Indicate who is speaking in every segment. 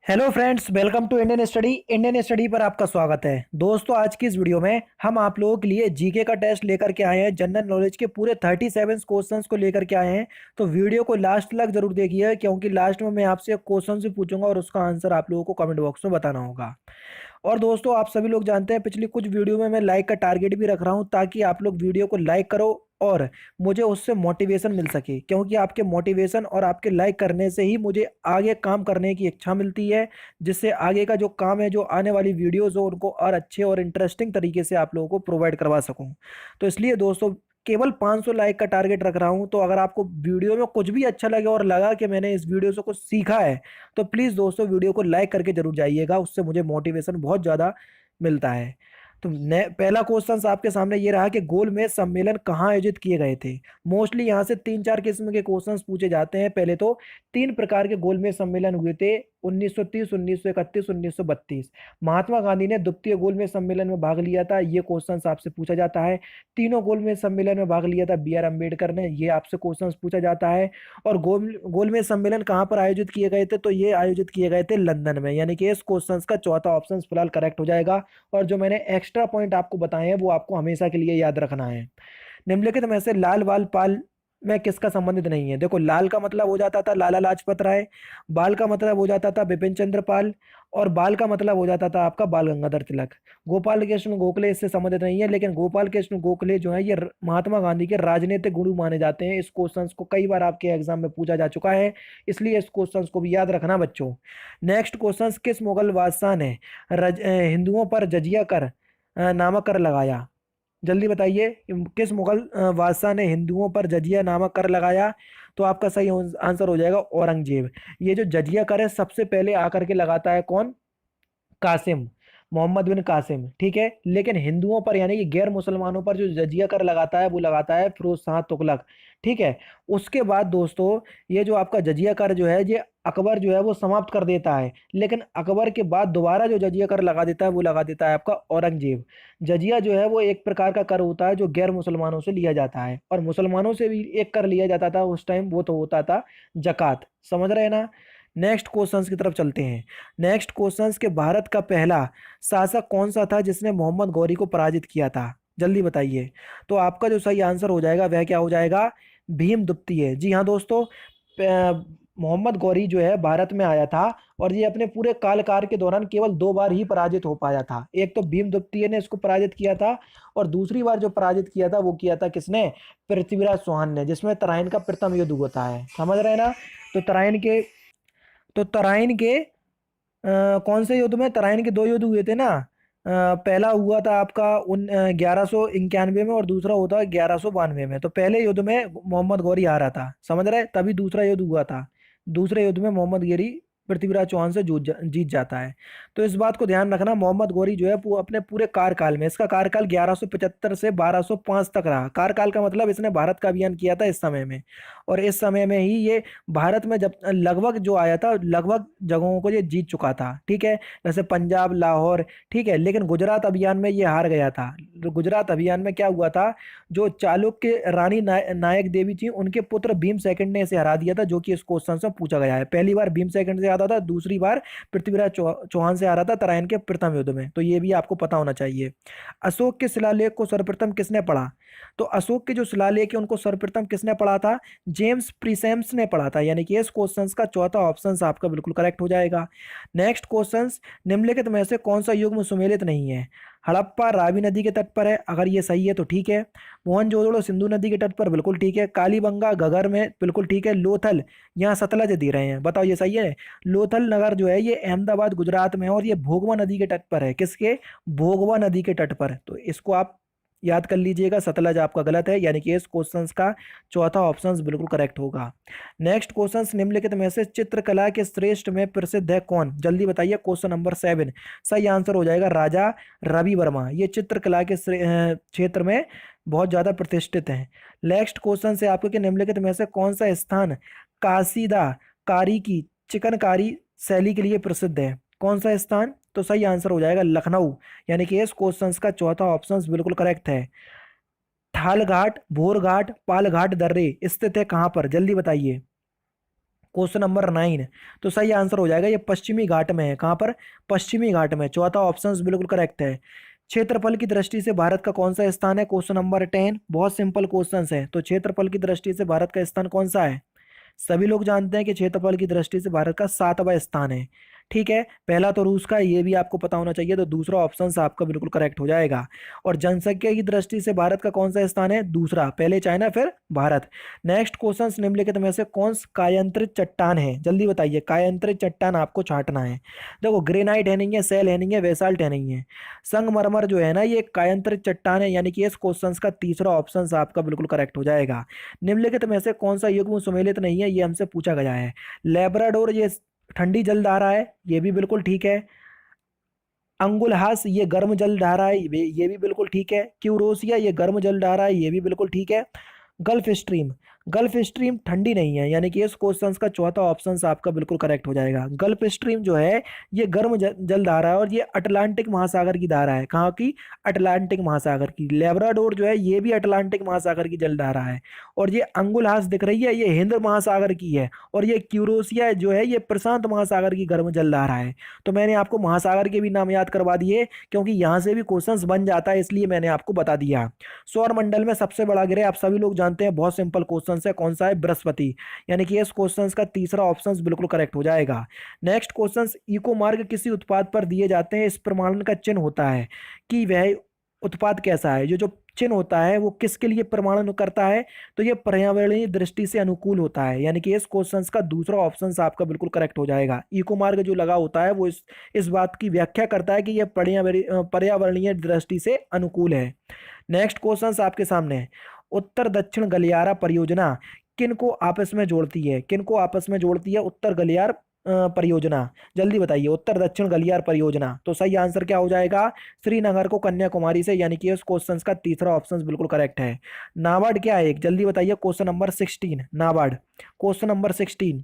Speaker 1: Hello friends, welcome to Indian study पर आपका स्वागत है। दोस्तों, आज की इस वीडियो में हम आप लोगों के लिए जीके का टेस्ट लेकर के आए हैं। जनरल नॉलेज के पूरे 37 क्वेश्चंस को लेकर के आए हैं। तो वीडियो को लास्ट तक जरूर देखिए, क्योंकि लास्ट में मैं आपसे एक क्वेश्चन से पूछूंगा और उसका आंसर आप लोगों को कमेंट बॉक्स में बताना होगा। और दोस्तों, आप सभी लोग जानते हैं पिछली कुछ वीडियो में मैं लाइक का टारगेट भी रख रहा हूं, ताकि आप लोग वीडियो को लाइक करो और मुझे उससे मोटिवेशन मिल सके, क्योंकि आपके मोटिवेशन और आपके लाइक करने से ही मुझे आगे काम करने की इच्छा मिलती है, जिससे आगे का जो काम है, जो आने वाली वीडियोस हो, उनको और अच्छे और इंटरेस्टिंग तरीके से आप लोगों को प्रोवाइड करवा सकूं। तो इसलिए दोस्तों, केवल 500 लाइक का टारगेट रख रहा हूं। तो अगर आपको वीडियो में कुछ भी अच्छा लगे और लगा कि मैंने इस वीडियो से कुछ सीखा है, तो प्लीज़ दोस्तों वीडियो को लाइक करके जरूर जाइएगा। उससे मुझे मोटिवेशन बहुत ज़्यादा मिलता है। तो पहला क्वेश्चन आपके सामने ये रहा कि गोलमेज सम्मेलन कहाँ आयोजित किए गए थे। मोस्टली यहाँ से तीन चार किस्म के क्वेश्चंस पूछे जाते हैं। पहले तो तीन प्रकार के गोलमेज सम्मेलन हुए थे: 1930, 1931, 1932। महात्मा गांधी ने द्वितीय गोलमेज सम्मेलन में भाग लिया था, ये क्वेश्चन आपसे पूछा जाता है। तीनों गोलमेज सम्मेलन में भाग लिया था बी आर अम्बेडकर ने, ये आपसे क्वेश्चन पूछा जाता है। और गोलमेज सम्मेलन कहाँ पर आयोजित किए गए थे, तो ये आयोजित किए गए थे लंदन में, यानी कि इस क्वेश्चन का चौथा ऑप्शन फिलहाल करेक्ट हो जाएगा। और जो मैंने एक्स्ट्रा पॉइंट आपको बताए हैं वो आपको हमेशा के लिए याद रखना है। निम्नलिखित में से लाल बाल पाल में किसका संबंधित नहीं है। देखो, लाल का मतलब हो जाता था लाला लाजपत राय, बाल का मतलब हो जाता था बिपिन चंद्र पाल, और बाल का मतलब हो जाता था आपका बाल गंगाधर तिलक। गोपाल कृष्ण गोखले इससे संबंधित नहीं है, लेकिन गोपाल कृष्ण गोखले जो है ये महात्मा गांधी के राजनीतिक गुरु माने जाते हैं। इस क्वेश्चन को कई बार आपके एग्जाम में पूछा जा चुका है, इसलिए इस क्वेश्चन को भी याद रखना बच्चों। नेक्स्ट क्वेश्चन, किस मुगल बादशाह ने हिंदुओं पर जजिया कर नामक कर लगाया। जल्दी बताइए, किस मुगल बादशाह ने हिंदुओं पर जजिया नामक कर लगाया। तो आपका सही आंसर हो जाएगा औरंगजेब। ये जो जजिया कर है सबसे पहले आकर के लगाता है कौन? कासिम, मोहम्मद बिन कासिम, ठीक है। लेकिन हिंदुओं पर यानी कि गैर मुसलमानों पर जो जजिया कर लगाता है वो लगाता है फिरोज शाह तुगलक, ठीक है। उसके बाद दोस्तों, ये जो आपका जजिया कर जो है ये अकबर जो है वो समाप्त कर देता है, लेकिन अकबर के बाद दोबारा जो जजिया कर लगा देता है वो लगा देता है आपका औरंगजेब। जजिया जो है वो एक प्रकार का कर होता है जो गैर मुसलमानों से लिया जाता है, और मुसलमानों से भी एक कर लिया जाता था उस टाइम, वो तो होता था जक़ात। समझ रहे हैं ना। नेक्स्ट क्वेश्चंस की तरफ चलते हैं। नेक्स्ट क्वेश्चंस के भारत का पहला शासक कौन सा था जिसने मोहम्मद गौरी को पराजित किया था। जल्दी बताइए। तो आपका जो सही आंसर हो जाएगा वह क्या हो जाएगा? भीम द्वितीय। जी हाँ दोस्तों, मोहम्मद गौरी जो है भारत में आया था, और ये अपने पूरे कालकाल के दौरान केवल दो बार ही पराजित हो पाया था। एक तो भीम द्वितीय ने इसको पराजित किया था, और दूसरी बार जो पराजित किया था वो किया था किसने? पृथ्वीराज चौहान ने, जिसमें तराइन का प्रथम युद्ध होता है। समझ रहे हैं ना। तो तराइन के कौन से युद्ध में? तराइन के दो युद्ध हुए थे ना। पहला हुआ था आपका 1191 में, और दूसरा होता है 1192 में। तो पहले युद्ध में मोहम्मद गौरी हारा था, समझ रहे, तभी दूसरा युद्ध हुआ था। दूसरे युद्ध में मोहम्मद गौरी पृथ्वीराज चौहान से जीत जाता है। तो इस बात को ध्यान रखना, मोहम्मद गौरी जो है अपने पूरे कार्यकाल में, इसका कार्यकाल 1175 से 1205 तक रहा। कार्यकाल का मतलब इसने भारत का अभियान किया था इस समय में, और इस समय में ही ये भारत में जब लगभग जो आया था, लगभग जगहों को ये जीत चुका था, ठीक है। जैसे पंजाब, लाहौर, ठीक है। लेकिन गुजरात अभियान में ये हार गया था। गुजरात अभियान में क्या हुआ था, जो चालुक्य रानी नायक देवी थी, उनके पुत्र भीम सेकंड ने इसे हरा दिया था, जो कि इस क्वेश्चन से पूछा गया है। पहली बार भीम सेकंड से हारा था, दूसरी बार पृथ्वीराज चौहान से हारा था तराइन के प्रथम युद्ध में। तो ये भी आपको पता होना चाहिए। अशोक के शिलालेख को सर्वप्रथम किसने पढ़ा? तो अशोक के जो शिलालेख है उनको सर्वप्रथम किसने पढ़ा था? जेम्स प्रीसेम्स ने पढ़ा था, यानी कि इस क्वेश्चन का चौथा ऑप्शन आपका बिल्कुल करेक्ट हो जाएगा। नेक्स्ट क्वेश्चन, निम्नलिखित में से कौन सा युग में सुमेलित नहीं है? हड़प्पा रावी नदी के तट पर है, अगर ये सही है तो ठीक है। मोहनजोदड़ो सिंधु नदी के तट पर, बिल्कुल ठीक है। कालीबंगा घगर में, बिल्कुल ठीक है। लोथल, यहाँ सतलज दे रहे हैं, बताओ ये सही है? लोथल नगर जो है ये अहमदाबाद गुजरात में है, और ये भोगवा नदी के तट पर है। किसके? भोगवा नदी के तट पर। तो इसको आप याद कर लीजिएगा, सतलज आपका गलत है, यानी कि इस क्वेश्चन का चौथा ऑप्शन बिल्कुल करेक्ट होगा। नेक्स्ट क्वेश्चन, निम्नलिखित में से चित्रकला के श्रेष्ठ में प्रसिद्ध है कौन? जल्दी बताइए। क्वेश्चन नंबर 7, सही आंसर हो जाएगा राजा रवि वर्मा। ये चित्रकला के क्षेत्र में बहुत ज्यादा प्रतिष्ठित हैं। नेक्स्ट क्वेश्चन से आपको कि निम्नलिखित में से कौन सा स्थान कासीदा कारी की चिकनकारी शैली के लिए प्रसिद्ध है? कौन सा स्थान? तो सही आंसर हो जाएगा लखनऊ, यानी कि इस क्वेश्चन का चौथा ऑप्शन बिल्कुल करेक्ट है। थाल घाट, भोर घाट, पाल घाट दर्रे स्थित है कहाँ पर? जल्दी बताइए। Question number 9। तो सही आंसर हो जाएगा, ये पश्चिमी घाट में है। कहाँ पर? पश्चिमी घाट में। चौथा ऑप्शन बिल्कुल करेक्ट है। क्षेत्रफल की दृष्टि से भारत का कौन सा स्थान है? Question number 10। बहुत सिंपल क्वेश्चन है। तो क्षेत्रफल की दृष्टि से भारत का स्थान कौन सा है? सभी लोग जानते हैं कि क्षेत्रफल की दृष्टि से भारत का 7वां स्थान है। ठीक है, पहला तो रूस का, ये भी आपको पता होना चाहिए। तो दूसरा ऑप्शन आपका बिल्कुल करेक्ट हो जाएगा। और जनसंख्या की दृष्टि से भारत का कौन सा स्थान है? दूसरा। पहले चाइना फिर भारत। नेक्स्ट क्वेश्चन, निम्नलिखित में से कौन कायांतरित चट्टान है? जल्दी बताइए, कायांतरित चट्टान आपको छांटना है। देखो, ग्रेनाइट है नहीं है, सेल है नहीं है, बेसाल्ट है नहीं है, संगमरमर जो है ना, ये कायांतरित चट्टान है। यानी कि इस क्वेश्चन का तीसरा ऑप्शन आपका बिल्कुल करेक्ट हो जाएगा। निम्नलिखित में से कौन सा युग्म सुमेलित नहीं है? ये हमसे पूछा गया है। लेब्राडोर, ये ठंडी जलधारा है, ये भी बिल्कुल ठीक है। अंगुलहास, ये गर्म जलधारा है, ये भी बिल्कुल ठीक है। क्यूरोसिया, ये गर्म जलधारा है, ये भी बिल्कुल ठीक है। गल्फ स्ट्रीम, गल्फ स्ट्रीम ठंडी नहीं है। यानी कि इस क्वेश्चन का चौथा ऑप्शन आपका बिल्कुल करेक्ट हो जाएगा। गल्फ स्ट्रीम जो है ये गर्म जल धारा है और ये अटलांटिक महासागर की धारा है। कहाँ की? अटलांटिक महासागर की। लेब्राडोर जो है ये भी अटलांटिक महासागर की जल धारा है। और ये अंगुलहास दिख रही है, ये हिंद महासागर की है। और ये क्यूरोसिया जो है ये प्रशांत महासागर की गर्म जल धारा है। तो मैंने आपको महासागर के भी नाम याद करवा दिए, क्योंकि यहां से भी क्वेश्चंस बन जाता है, इसलिए मैंने आपको बता दिया। सौर मंडल में सबसे बड़ा ग्रह आप सभी लोग जानते हैं, बहुत सिंपल क्वेश्चन है, कौन सा है? बृहस्पति। यानी कि इस क्वेश्चन का तीसरा ऑप्शन बिल्कुल करेक्ट हो जाएगा। नेक्स्ट क्वेश्चन, इको मार्क किसी उत्पाद पर दिए जाते हैं, इस प्रमाणन का चिन्ह होता है कि वह उत्पाद कैसा है। जो चिन्ह होता है वो किसके लिए प्रमाणन करता है? तो ये पर्यावरणीय दृष्टि से अनुकूल होता है। यानी कि इस क्वेश्चन का दूसरा ऑप्शन आपका बिल्कुल करेक्ट हो जाएगा। इको मार्क जो लगा होता है वो इस बात की व्याख्या करता है कि यह पर्यावरणीय दृष्टि से अनुकूल है। नेक्स्ट क्वेश्चन आपके सामने है, उत्तर दक्षिण गलियारा परियोजना किन को आपस में जोड़ती है? किन को आपस में जोड़ती है उत्तर गलियार परियोजना? जल्दी बताइए, उत्तर दक्षिण गलियार परियोजना। तो सही आंसर क्या हो जाएगा? श्रीनगर को कन्याकुमारी से। यानी कि इस क्वेश्चन का तीसरा ऑप्शन बिल्कुल करेक्ट है। नाबार्ड क्या है? जल्दी बताइए, question number 16 NABARD. Question number 16,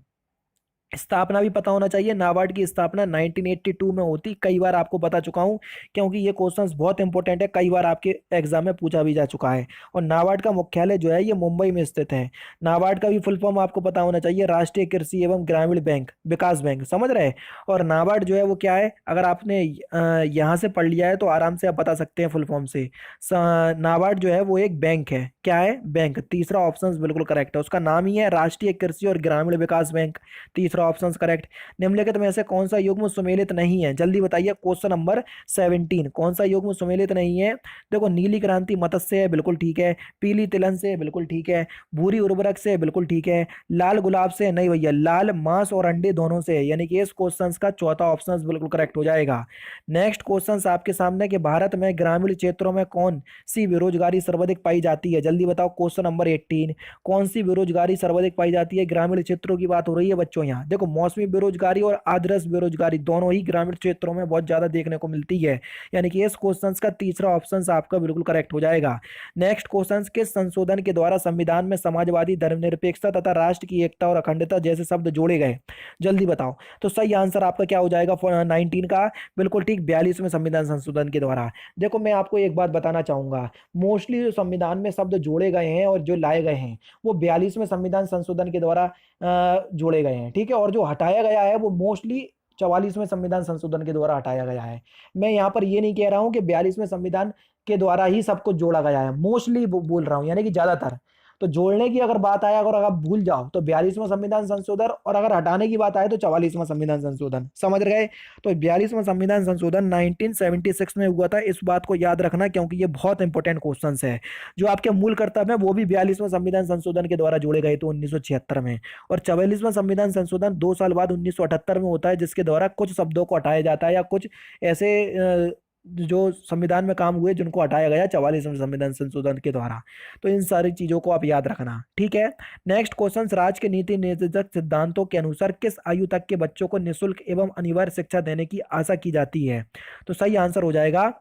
Speaker 1: स्थापना भी पता होना चाहिए। नाबार्ड की स्थापना 1982 में होती, कई बार आपको बता चुका हूं, क्योंकि ये क्वेश्चंस बहुत इंपॉर्टेंट है, कई बार आपके एग्जाम में पूछा भी जा चुका है। और नाबार्ड का मुख्यालय जो है ये मुंबई में स्थित है। नाबार्ड का भी फुल फॉर्म आपको पता होना चाहिए, राष्ट्रीय कृषि एवं ग्रामीण बैंक विकास बैंक, समझ रहे हैं। और नाबार्ड जो है वो क्या है, अगर आपने यहाँ से पढ़ लिया है तो आराम से आप बता सकते हैं फुल फॉर्म से। नाबार्ड जो है वो एक बैंक है। क्या है? बैंक। तीसरा ऑप्शन बिल्कुल करेक्ट है, उसका नाम ही है राष्ट्रीय कृषि और ग्रामीण विकास बैंक। तीसरा ऑप्शन करेक्ट। निम्नलिखित में से कौन सा युग्म सुमेलित नहीं है? जल्दी बताइए, क्वेश्चन नंबर 17, कौन सा युग्म सुमेलित नहीं है? देखो, नीली क्रांति मत्स्य है, बिल्कुल ठीक है। पीली तिलन से, बिल्कुल ठीक है। भूरी उर्वरक से, बिल्कुल ठीक है। लाल गुलाब से नहीं भैया, लाल मांस और अंडे दोनों से। यानी कि इस क्वेश्चन का चौथा ऑप्शन बिल्कुल करेक्ट हो जाएगा। नेक्स्ट क्वेश्चन आपके सामने कि भारत में ग्रामीण क्षेत्रों में कौन सी बेरोजगारी सर्वाधिक पाई जाती है? जल्दी बताओ, क्वेश्चन नंबर 18, कौन सी बेरोजगारी सर्वाधिक पाई जाती है? ग्रामीण क्षेत्रों की बात हो रही है बच्चों। यहाँ देखो, मौसमी बेरोजगारी और आदर्श बेरोजगारी दोनों ही ग्रामीण क्षेत्रों में बहुत ज्यादा देखने को मिलती है। यानी कि इस क्वेश्चन का तीसरा ऑप्शन आपका बिल्कुल करेक्ट हो जाएगा। नेक्स्ट क्वेश्चन के संशोधन के द्वारा संविधान में समाजवादी, धर्मनिरपेक्षता तथा राष्ट्र की एकता और अखंडता जैसे शब्द जोड़े गए। जल्दी बताओ। तो सही आंसर आपका क्या हो जाएगा 19 का? बिल्कुल ठीक, 42वें संविधान संशोधन के द्वारा। देखो, मैं आपको एक बात बताना चाहूंगा, मोस्टली जो संविधान में शब्द जोड़े गए हैं और जो लाए गए हैं वो 42वें संविधान संशोधन के द्वारा जोड़े गए हैं। ठीक है, और जो हटाया गया है वो मोस्टली 44वें संविधान संशोधन के द्वारा हटाया गया है। मैं यहाँ पर ये नहीं कह रहा हूँ कि 42वें संविधान के द्वारा ही सब कुछ जोड़ा गया है, मोस्टली बोल रहा हूँ, यानी कि ज्यादातर। तो जोड़ने की अगर बात आए, अगर आप भूल जाओ तो 42वां संविधान संशोधन, और अगर हटाने की बात आए तो 44वां संविधान संशोधन, समझ गए। तो 42वां संविधान संशोधन 1976 में हुआ था, इस बात को याद रखना, क्योंकि ये बहुत इंपॉर्टेंट क्वेश्चन है। जो आपके मूल कर्तव्य है वो भी 42वां संविधान संशोधन के द्वारा जोड़े गए थे 1976 में। और 44वां संविधान संशोधन 2 साल बाद 1978 में होता है, जिसके द्वारा कुछ शब्दों को हटाया जाता है, या कुछ ऐसे जो संविधान में काम हुए जिनको हटाया गया 44वें संविधान संशोधन के द्वारा। तो इन सारी चीजों को आप याद रखना, ठीक है। नेक्स्ट क्वेश्चन, राज्य के नीति निर्देशक सिद्धांतों के अनुसार किस आयु तक के बच्चों को निःशुल्क एवं अनिवार्य शिक्षा देने की आशा की जाती है? तो सही आंसर हो जाएगा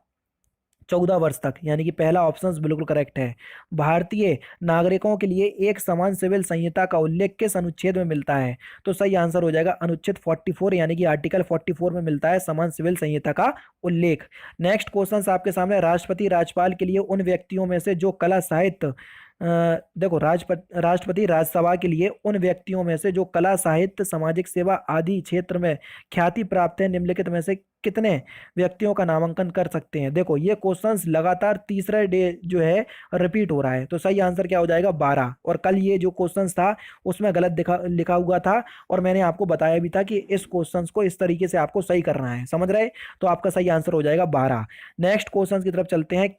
Speaker 1: 14 वर्ष तक, यानी कि पहला ऑप्शन बिल्कुल करेक्ट है। भारतीय नागरिकों के लिए एक समान सिविल संहिता का उल्लेख किस अनुच्छेद में मिलता है? तो सही आंसर हो जाएगा अनुच्छेद 44, यानी कि आर्टिकल 44 में मिलता है समान सिविल संहिता का उल्लेख। नेक्स्ट क्वेश्चन आपके सामने, राष्ट्रपति राज्यपाल के लिए उन व्यक्तियों में से जो कला साहित्य देखो, राष्ट्रपति राज्यसभा के लिए उन व्यक्तियों में से जो कला, साहित्य, सामाजिक सेवा आदि क्षेत्र में ख्याति प्राप्त है, निम्नलिखित में से कितने व्यक्तियों का नामांकन कर सकते हैं? देखो, ये क्वेश्चंस लगातार तीसरा डे जो है रिपीट हो रहा है, तो सही आंसर क्या हो जाएगा? 12। और कल ये जो क्वेश्चंस था उसमें गलत लिखा हुआ था, और मैंने आपको बताया भी था कि इस क्वेश्चंस को इस तरीके से आपको सही करना है, समझ रहे? तो आपका सही आंसर हो जाएगा 12। नेक्स्ट क्वेश्चन की तरफ चलते हैं।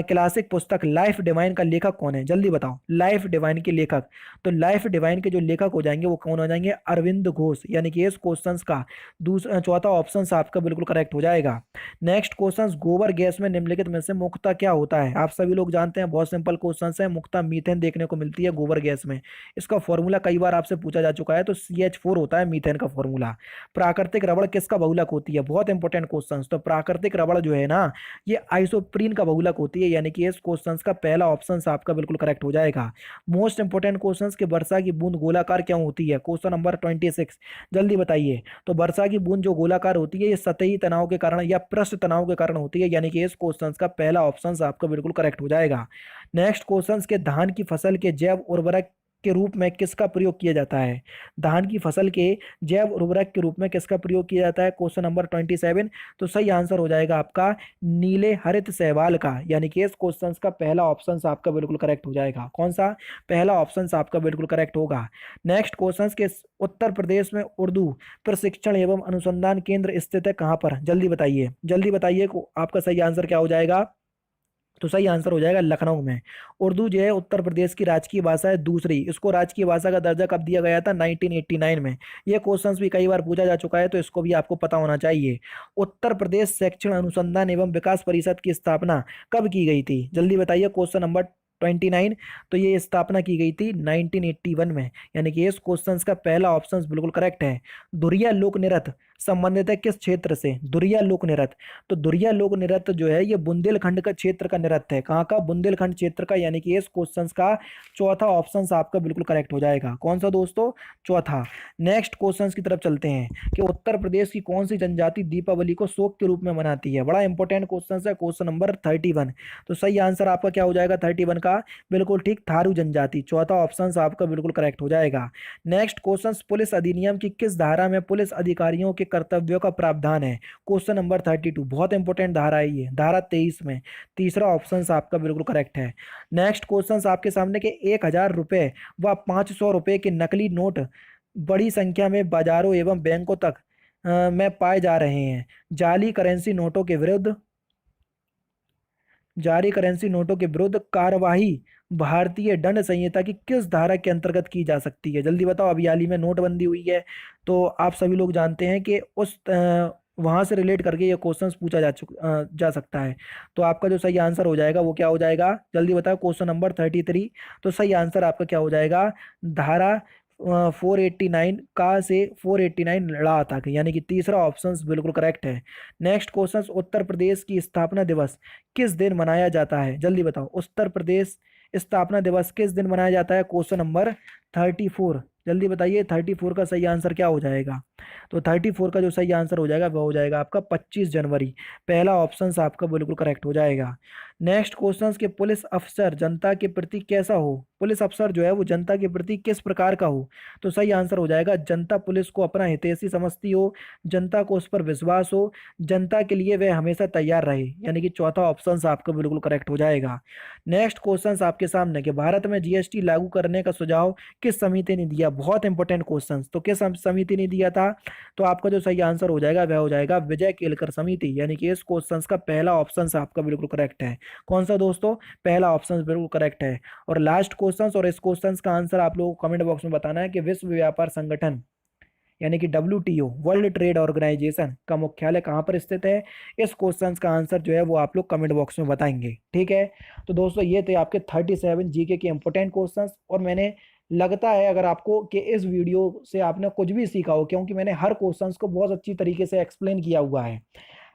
Speaker 1: क्लासिक पुस्तक लाइफ डिवाइन का लेखक कौन है? जल्दी बताओ, लाइफ डिवाइन के लेखक। तो लाइफ डिवाइन के जो लेखक हो जाएंगे वो कौन हो जाएंगे? अरविंद घोष। यानी कि इस क्वेश्चंस का दूसरा चौथा ऑप्शन आपका बिल्कुल करेक्ट हो जाएगा। नेक्स्ट क्वेश्चन, गोबर गैस में निम्नलिखित में से मुख्यतः क्या होता है? आप सभी लोग जानते हैं, बहुत सिंपल क्वेश्चन है। मुख्यतः मीथेन देखने को मिलती है गोबर गैस में। इसका फॉर्मूला कई बार आपसे पूछा जा चुका है, तो CH4 होता है मीथेन का फॉर्मूला। प्राकृतिक रबड़ किसका बहुलक होती है? बहुत इंपॉर्टेंट क्वेश्चन। तो प्राकृतिक रबड़ जो है ना, ये आइसोप्रीन का बहुलक होती है। यानी कि इस क्वेश्चन का पहला ऑप्शन आपका बिल्कुल करेक्ट हो जाएगा। मोस्ट इंपोर्टेंट क्वेश्चन कि वर्षा की बूंद गोलाकार क्यों होती है? क्वेश्चन नंबर 26, जल्दी बताइए। तो वर्षा की बूंद जो गोलाकार होती है, ये सतही तनाव के कारण या पृष्ठ तनाव के कारण होती है। यानी कि इस क्वेश्चन का पहला ऑप्शन आपका बिल्कुल करेक्ट हो जाएगा। नेक्स्ट क्वेश्चन के धान की फसल के जैव उर्वरक के रूप में किसका प्रयोग किया जाता है? धान की फसल के जैव उर्वरक के रूप में किसका प्रयोग किया जाता है? Question number 27। तो सही आंसर हो जाएगा आपका नीले हरित शैवाल का। यानी कि इस क्वेश्चन का पहला ऑप्शन आपका बिल्कुल करेक्ट हो जाएगा। कौन सा? पहला ऑप्शन आपका बिल्कुल करेक्ट होगा। नेक्स्ट क्वेश्चन के उत्तर प्रदेश में उर्दू प्रशिक्षण एवं अनुसंधान केंद्र स्थित है कहाँ पर? जल्दी बताइए, जल्दी बताइए, आपका सही आंसर क्या हो जाएगा? तो सही आंसर हो जाएगा लखनऊ में। उर्दू जो है उत्तर प्रदेश की राजकीय भाषा है दूसरी। इसको राजकीय भाषा का दर्जा कब दिया गया था? 1989 में। ये क्वेश्चंस भी कई बार पूछा जा चुका है, तो इसको भी आपको पता होना चाहिए। उत्तर प्रदेश शैक्षण अनुसंधान एवं विकास परिषद की स्थापना कब की गई थी? जल्दी बताइए, क्वेश्चन नंबर 29। तो ये स्थापना की गई थी 1981 में। यानी कि इस क्वेश्चन का पहला ऑप्शन बिल्कुल करेक्ट है। दुरिया लोक नृत्य संबंधित है किस क्षेत्र से? दुरिया लोक नृत्य। तो दुरिया लोक नृत्य जो है ये बुंदेलखंड का क्षेत्र का नृत्य है। कहाँ का? बुंदेलखंड क्षेत्र का। यानी कि इस क्वेश्चन का चौथा ऑप्शन आपका बिल्कुल करेक्ट हो जाएगा। कौन सा दोस्तों? चौथा। नेक्स्ट क्वेश्चन की तरफ चलते हैं कि उत्तर प्रदेश की कौन सी जनजाति दीपावली को शोक के रूप में मनाती है? बड़ा इंपॉर्टेंट क्वेश्चन है, क्वेश्चन नंबर 31। तो सही आंसर आपका क्या हो जाएगा 31 का? बिल्कुल ठीक, थारू जनजाति। चौथा ऑप्शन आपका बिल्कुल करेक्ट हो जाएगा। नेक्स्ट क्वेश्चन, पुलिस अधिनियम की किस धारा में पुलिस अधिकारियों के कर्तव्यों का प्रावधान है? Question number 32। बहुत इंपॉर्टेंट धारा है ये, धारा 23 में। तीसरा ऑप्शन आपका बिल्कुल करेक्ट है। नेक्स्ट क्वेश्चन आपके सामने के 1,000 रुपए व 500 रुपए के नकली नोट बड़ी संख्या में बाजारों एवं बैंकों तक में पाए जा रहे हैं। जाली करेंसी नोटों के विरुद्ध कार्यवाही भारतीय दंड संहिता की किस धारा के अंतर्गत की जा सकती है? जल्दी बताओ। अभी हाल ही में नोटबंदी हुई है, तो आप सभी लोग जानते हैं कि उस वहां से रिलेट करके ये क्वेश्चंस पूछा जा सकता है। तो आपका जो सही आंसर हो जाएगा वो क्या हो जाएगा? जल्दी बताओ। Question number 33। तो सही आंसर आपका क्या हो जाएगा? धारा 489 का से 489 लड़ा था। यानी कि तीसरा ऑप्शन बिल्कुल करेक्ट है। नेक्स्ट क्वेश्चन, उत्तर प्रदेश की स्थापना दिवस किस दिन मनाया जाता है? जल्दी बताओ, उत्तर प्रदेश स्थापना दिवस किस दिन मनाया जाता है? Question number 34। जल्दी बताइए, 34 का सही आंसर क्या हो जाएगा? तो 34 का जो सही आंसर हो जाएगा वह हो जाएगा आपका 25 जनवरी। पहला ऑप्शन आपका बिल्कुल करेक्ट हो जाएगा। नेक्स्ट क्वेश्चन के पुलिस अफसर जनता के प्रति कैसा हो? पुलिस अफसर जो है वो जनता के प्रति किस प्रकार का हो? तो सही आंसर हो जाएगा जनता पुलिस को अपना हितैषी समझती हो, जनता को उस पर विश्वास हो, जनता के लिए वह हमेशा तैयार रहे। यानी कि चौथा ऑप्शन आपका बिल्कुल करेक्ट हो जाएगा। नेक्स्ट क्वेश्चन आपके सामने कि भारत में GST लागू करने का सुझाव किस समिति ने दिया? बहुत इंपॉर्टेंट क्वेश्चन। तो किस समिति ने दिया था? तो आपका जो सही आंसर हो जाएगा वह हो जाएगा विजय केलकर समिति। यानी कि इस क्वेश्चन का पहला ऑप्शन आपका बिल्कुल करेक्ट है। कौन सा दोस्तों? पहला ऑप्शन बिल्कुल करेक्ट है। और लास्ट क्वेश्चन, और इस क्वेश्चन का आंसर आप लोगों को कमेंट बॉक्स में बताना है कि विश्व व्यापार संगठन यानी कि WTO वर्ल्ड ट्रेड ऑर्गेनाइजेशन का मुख्यालय कहाँ पर स्थित है? इस क्वेश्चन का आंसर जो है वो आप लोग कमेंट बॉक्स में बताएंगे। ठीक है, तो दोस्तों ये थे आपके 37 जीके के इंपॉर्टेंट क्वेश्चंस। और मैंने लगता है अगर आपको कि इस वीडियो से आपने कुछ भी सीखा हो, क्योंकि मैंने हर क्वेश्चंस को बहुत अच्छी तरीके से एक्सप्लेन किया हुआ है।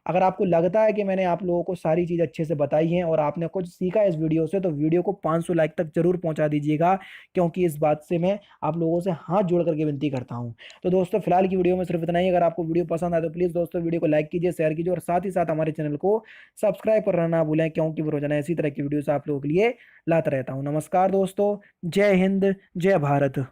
Speaker 1: अगर आपको लगता है कि मैंने आप लोगों को सारी चीज़ अच्छे से बताई हैं और आपने कुछ सीखा इस वीडियो से, तो वीडियो को 500 लाइक तक जरूर पहुंचा दीजिएगा, क्योंकि इस बात से मैं आप लोगों से हाथ जोड़ करके विनती करता हूं। तो दोस्तों फिलहाल की वीडियो में सिर्फ इतना ही। अगर आपको वीडियो पसंद आए तो प्लीज़ दोस्तों वीडियो को लाइक कीजिए, शेयर कीजिए और साथ ही साथ हमारे चैनल को सब्सक्राइब करना ना भूलें, क्योंकि मैं रोजाना इसी तरह की वीडियोस आप लोगों के लिए लाता रहता हूं। नमस्कार दोस्तों, जय हिंद, जय भारत।